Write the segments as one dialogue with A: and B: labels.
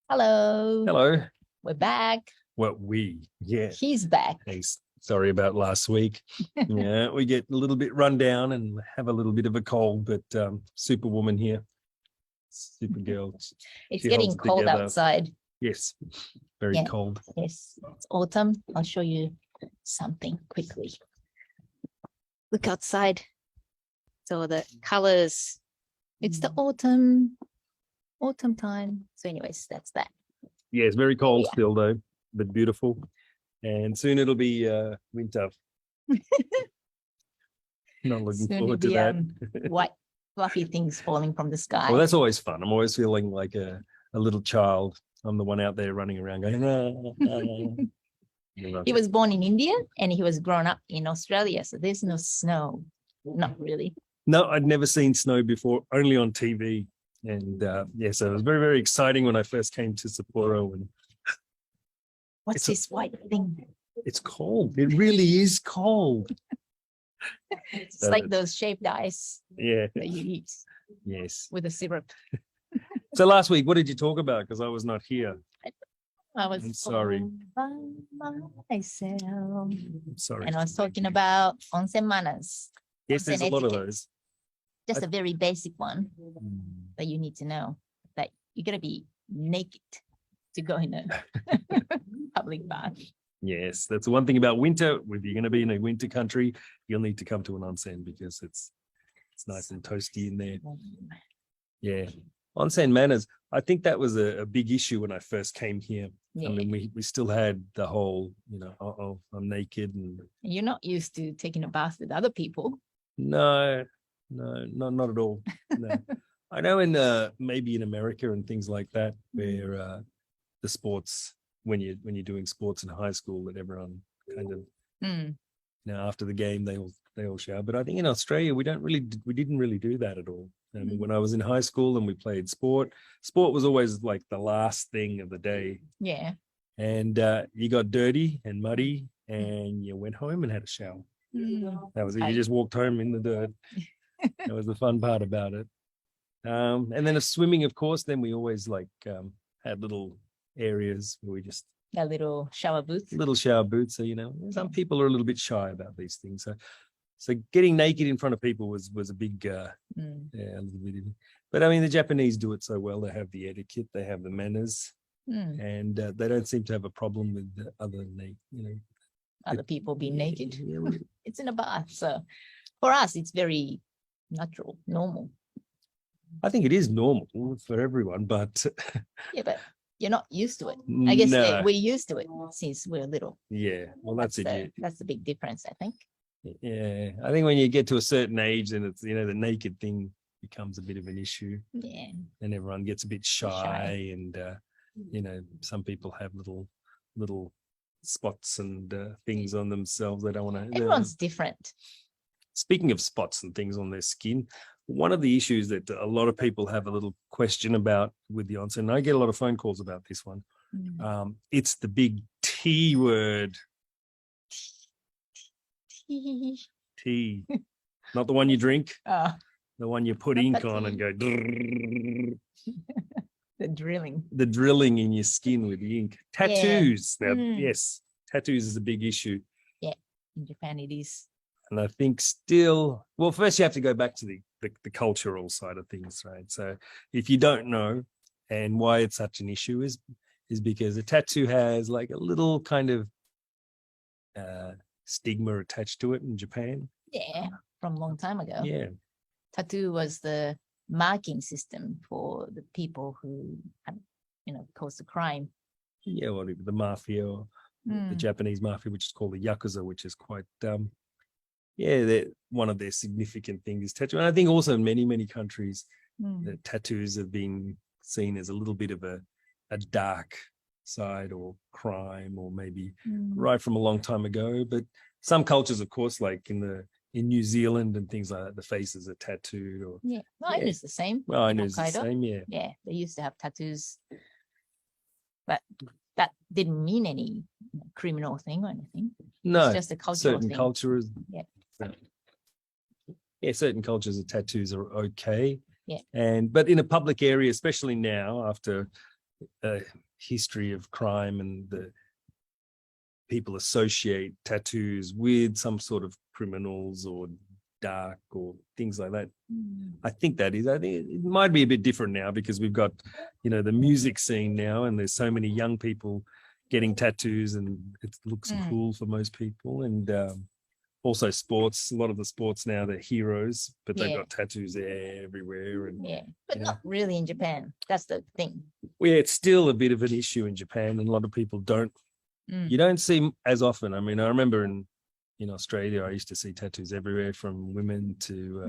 A: Hello.
B: Hello.
A: We're back.
B: Yeah.
A: He's back.
B: Thanks. Sorry about last week. Yeah, we get a little bit run down and have a little bit of a cold, but Superwoman here, Supergirl.
A: It's
B: she
A: getting
B: holds it
A: cold
B: together.
A: outside.
B: Yes, very
A: Yeah.
B: cold.
A: Yes, it's autumn. I'll show you something quickly. Look outside. So the colors, it's the autumn time. So anyways, that's that.
B: Yeah, it's very cold
A: Yeah.
B: still though, but beautiful. And soon it'll be winter. Not looking
A: Soon
B: forward
A: it'll
B: to
A: be,
B: that.
A: white fluffy things falling from the sky.
B: Well, that's always fun. I'm always feeling like a little child. I'm the one out there running around going,
A: He was born in India and he was grown up in Australia. So there's no snow. Not really.
B: No, I'd never seen snow before, only on TV. And yeah, so it was very, very exciting when I first came to Sapporo. And
A: What's this white thing?
B: it's cold. It really is cold.
A: It's like those shaved ice
B: Yeah.
A: that you eat
B: Yes.
A: with a syrup.
B: So last week, what did you talk about? Because I was not here.
A: I'm
B: sorry.
A: By myself.
B: I'm sorry.
A: And I was talking about onsen manners.
B: Yes,
A: onsen
B: there's a lot of
A: etiquette.
B: those.
A: Just a very basic one that you need to know, that you're going to be naked to go in a public bath.
B: Yes, that's the one thing about winter. If you're going to be in a winter country, you'll need to come to an onsen because it's nice and toasty in there. Yeah. Onsen manners. I think that was a big issue when I first came here.
A: Yeah.
B: I mean, we still had the whole, I'm naked. And
A: you're not used to taking a bath with other people.
B: No, not at all. No. I know in maybe in America and things like that, where the sports, when you're doing sports in high school, that everyone kind of after the game they all shower. But I think in Australia we didn't really do that at all. I mean, when I was in high school and we played sport was always like the last thing of the day.
A: Yeah.
B: And you got dirty and muddy and you went home and had a shower. That was it. You just walked home in the dirt. That was the fun part about it. And then swimming, of course, then we always had little areas where we just
A: a little shower booth.
B: So some people are a little bit shy about these things. So getting naked in front of people was a big a little bit. But I mean, the Japanese do it so well. They have the etiquette, they have the manners, and they don't seem to have a problem with
A: other people being naked. It's in a bath. So for us, it's very natural, normal.
B: I think it is normal for everyone, but
A: yeah, but you're not used to it. I guess we're used to it since we're little.
B: Yeah, well, that's it.
A: That's the big difference, I think.
B: Yeah, I think when you get to a certain age, then it's the naked thing becomes a bit of an issue.
A: Yeah,
B: and everyone gets a bit shy. And some people have little spots and things on themselves they don't want to.
A: Everyone's different.
B: Speaking of spots and things on their skin, one of the issues that a lot of people have a little question about with the onsen, and I get a lot of phone calls about this one. It's the big T word. Tea. Not the one you drink. The one you put ink on and go.
A: The drilling.
B: The drilling in your skin with the ink. Tattoos. Yeah. Now, yes, tattoos is a big issue.
A: Yeah, in Japan it is.
B: And I think still, well, first you have to go back to the cultural side of things, right? So if you don't know, and why it's such an issue is because a tattoo has like a little kind of stigma attached to it in Japan.
A: Yeah, from a long time ago.
B: Yeah.
A: Tattoo was the marking system for the people who had, caused the crime.
B: Yeah, well, the mafia, or the Japanese mafia, which is called the Yakuza, which is quite, one of their significant things is tattoo. And I think also in many, many countries, the tattoos have been seen as a little bit of a dark side or crime, or maybe right from a long time ago. But some cultures, of course, like in New Zealand and things like that, the faces are tattooed. Or
A: I know it's the same.
B: Well, I know it's the same.
A: Yeah, they used to have tattoos, but that didn't mean any criminal thing or anything.
B: No,
A: it's just a cultural
B: certain
A: thing.
B: Cultures. Yeah, certain cultures of tattoos are okay.
A: Yeah,
B: but in a public area, especially now after history of crime, and the people associate tattoos with some sort of criminals or dark or things like that. I think it might be a bit different now because we've got, the music scene now, and there's so many young people getting tattoos, and it looks cool for most people. And also sports, a lot of the sports now, they're heroes, but they've got tattoos everywhere. And
A: but not really in Japan. That's the thing.
B: well, yeah, it's still a bit of an issue in Japan, and a lot of people you don't see as often. I mean, I remember in Australia, I used to see tattoos everywhere, from women to,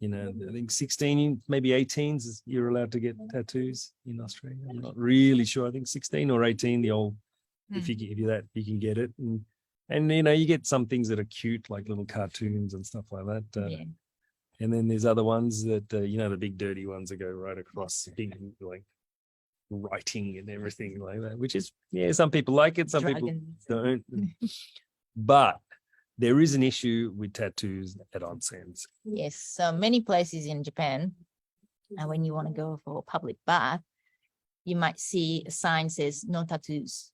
B: I think 16, maybe 18s, you're allowed to get tattoos in Australia. I'm not really sure. I think 16 or 18, the old, if you're that, you can get it. And you get some things that are cute, like little cartoons and stuff like that. And then there's other ones that, the big dirty ones that go right across, big, like writing and everything like that, which is, some people like it, some people don't. But there is an issue with tattoos at onsens.
A: Yes, so many places in Japan, and when you want to go for a public bath, you might see a sign says no tattoos,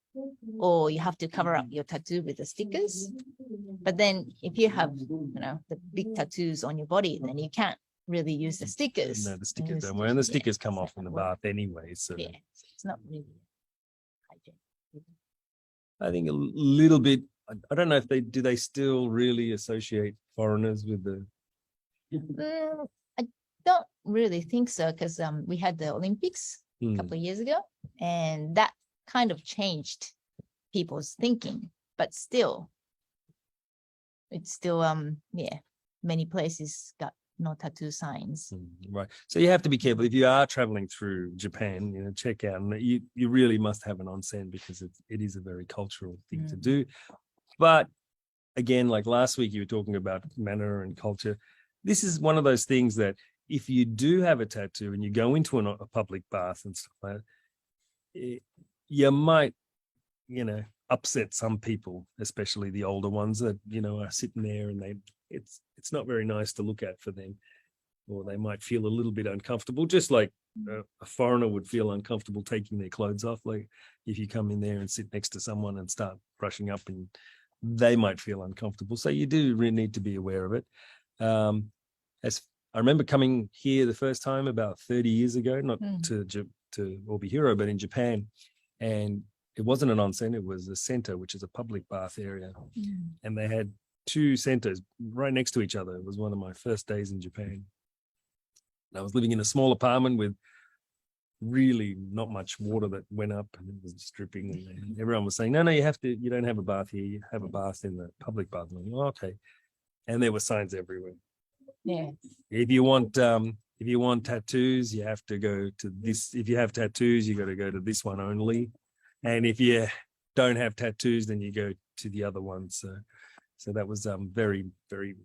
A: or you have to cover up your tattoo with the stickers. But then if you have, the big tattoos on your body, then you can't really use the stickers.
B: No, the stickers don't work, and the stickers come off in the bath anyway. So
A: it's not really hygienic.
B: I think a little bit. I don't know if they still really associate foreigners with the.
A: I don't really think so, because we had the Olympics a couple of years ago, and that kind of changed people's thinking. But still, it's still many places got no tattoo signs.
B: Right. So you have to be careful if you are traveling through Japan. Check out, and you really must have an onsen, because it is a very cultural thing to do. But again, like last week, you were talking about manner and culture. This is one of those things that if you do have a tattoo and you go into a public bath and stuff like that, you might, upset some people, especially the older ones that, are sitting there, and it's not very nice to look at for them, or they might feel a little bit uncomfortable, just like a foreigner would feel uncomfortable taking their clothes off. Like if you come in there and sit next to someone and start brushing up, and they might feel uncomfortable. So you do really need to be aware of it. As I remember coming here the first time about 30 years ago, not to Obihiro, but in Japan, and it wasn't an onsen, it was a center, which is a public bath area. And they had two centers right next to each other. It was one of my first days in Japan. And I was living in a small apartment with really not much water that went up, and it was just dripping. And everyone was saying, no, you don't have a bath here. You have a bath in the public bath. And I'm like, okay. And there were signs everywhere.
A: Yeah.
B: If you want tattoos, you have to go to this. If you have tattoos, you got to go to this one only. And if you don't have tattoos, then you go to the other one. So that was very, very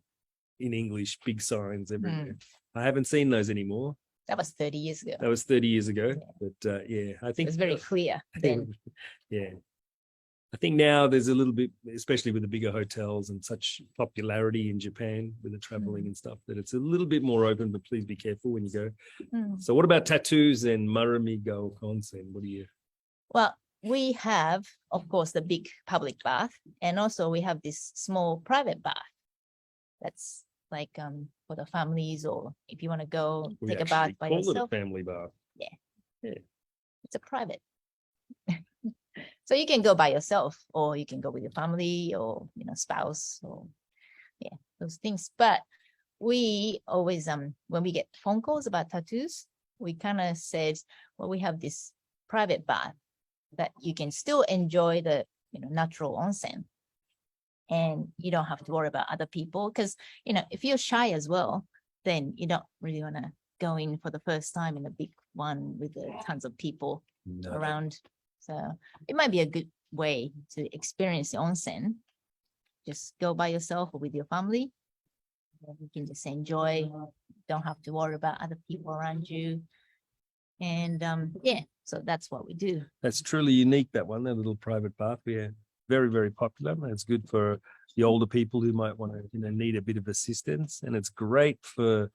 B: in English, big signs everywhere. I haven't seen those anymore.
A: That was 30 years ago.
B: That was 30 years ago. But I think
A: it was very clear then.
B: I think now there's a little bit, especially with the bigger hotels and such popularity in Japan with the traveling and stuff, that it's a little bit more open, but please be careful when you go. So what about tattoos and Marumi Go Onsen? What do you?
A: Well, we have, of course, the big public bath, and also we have this small private bath. That's like for the families, or if you want to go take a bath by yourself.
B: Call it a family bath.
A: Yeah. It's a private. So you can go by yourself, or you can go with your family, or spouse, or those things. But we always when we get phone calls about tattoos, we kind of said, well, we have this private bath that you can still enjoy the natural onsen, and you don't have to worry about other people, because if you're shy as well, then you don't really want to go in for the first time in a big one with tons of people around. So it might be a good way to experience the onsen. Just go by yourself or with your family. You can just enjoy. Don't have to worry about other people around you. And so that's what we do.
B: That's truly unique, that one, that little private bath. We're very, very popular. It's good for the older people who might want to, need a bit of assistance. And it's great for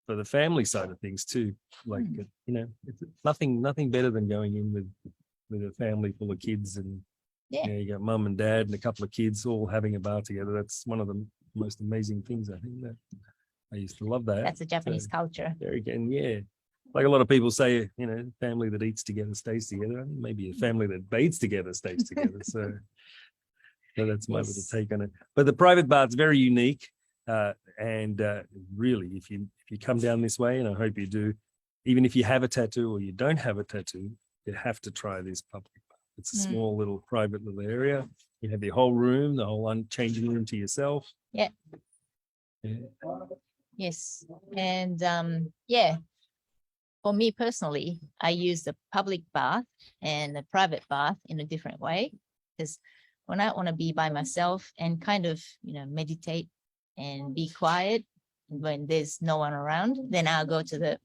B: for the family side of things too. Like you know, it's nothing better than going in with a family full of kids, and
A: Yeah.
B: you got mum and dad and a couple of kids all having a bath together. That's one of the most amazing things, I think. That I used to love that.
A: That's a Japanese culture.
B: There again, yeah. Like a lot of people say, you know, family that eats together stays together. I think maybe a family that bathes together stays together. So that's my little take on it. But the private bath's very unique. And really, if you come down this way, and I hope you do, even if you have a tattoo or you don't have a tattoo, you have to try this public bath. It's a small little private little area. You have your whole room, the whole changing room to yourself.
A: Yeah. Yes. And yeah, for me personally, I use the public bath and the private bath in a different way, because when I want to be by myself and kind of, you know, meditate and be quiet when there's no one around, then I'll go to the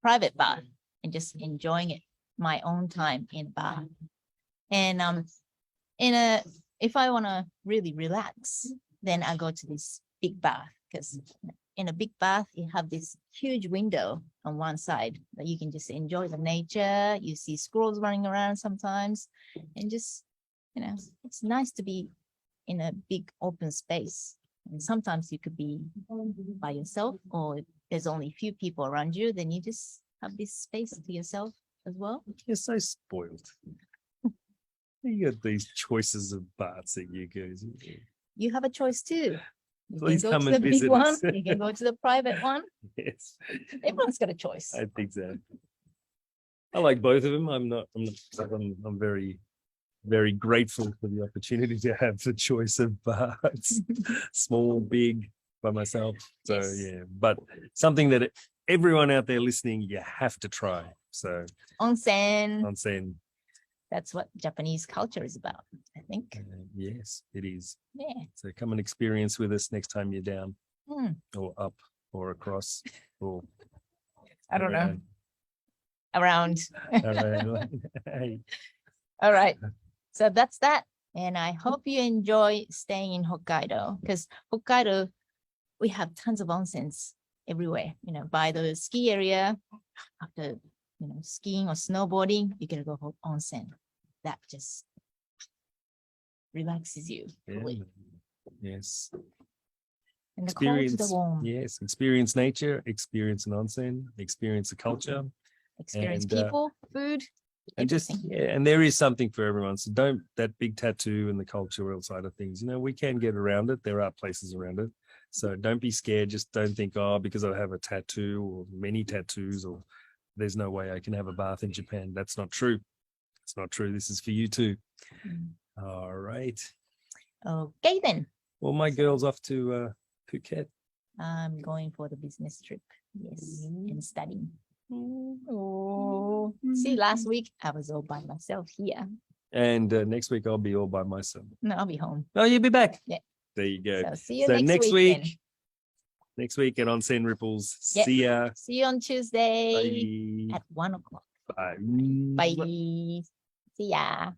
A: private bath and just enjoying it my own time in bath. And if I want to really relax, then I go to this big bath, because in a big bath you have this huge window on one side that you can just enjoy the nature. You see squirrels running around sometimes, and just, you know, it's nice to be in a big open space. And sometimes you could be by yourself, or if there's only a few people around you, then you just have this space to yourself as well.
B: You're so spoiled. You got these choices of baths that you go to.
A: You have a choice too. You
B: Please
A: can go
B: come
A: to the
B: and
A: big
B: visit
A: one.
B: us.
A: You can go to the private one.
B: Yes,
A: Everyone's got a choice.
B: I think so. I like both of them. I'm very, very grateful for the opportunity to have the choice of baths, small, big, by myself. So
A: Yes.
B: yeah, but something that everyone out there listening, you have to try. So
A: Onsen.
B: onsen,
A: That's what Japanese culture is about, I think.
B: yes, it is.
A: Yeah.
B: So come and experience with us next time you're down
A: Hmm.
B: or up or across or
A: I don't know.
B: around.
A: Around.
B: Hey.
A: All right. So that's that. And I hope you enjoy staying in Hokkaido, because Hokkaido, we have tons of onsens everywhere, you know, by the ski area. After, you know, skiing or snowboarding, you can go for onsen. That just relaxes you. Fully.
B: Yes.
A: And the cold to the
B: Experience,
A: warm.
B: yes, experience nature, experience an onsen, experience the culture,
A: Experience
B: and,
A: people, food,
B: and just
A: everything.
B: and there is something for everyone. So don't that big tattoo and the cultural side of things. You know, we can get around it. There are places around it. So don't be scared. Just don't think, oh, because I have a tattoo or many tattoos, or there's no way I can have a bath in Japan. That's not true. It's not true. This is for you too. All right.
A: Okay then.
B: Well, my girl's off to Phuket.
A: I'm going for the business trip. Yes. And studying. Oh. See, last week I was all by myself here.
B: And next week I'll be all by myself.
A: No, I'll be home.
B: Oh, you'll be back.
A: Yeah.
B: There you go.
A: So see you
B: So
A: next week. Then.
B: Next week at Onsen Ripples.
A: Yeah.
B: See ya.
A: See you on Tuesday
B: Bye.
A: at 1 o'clock.
B: Bye.
A: Bye. See ya.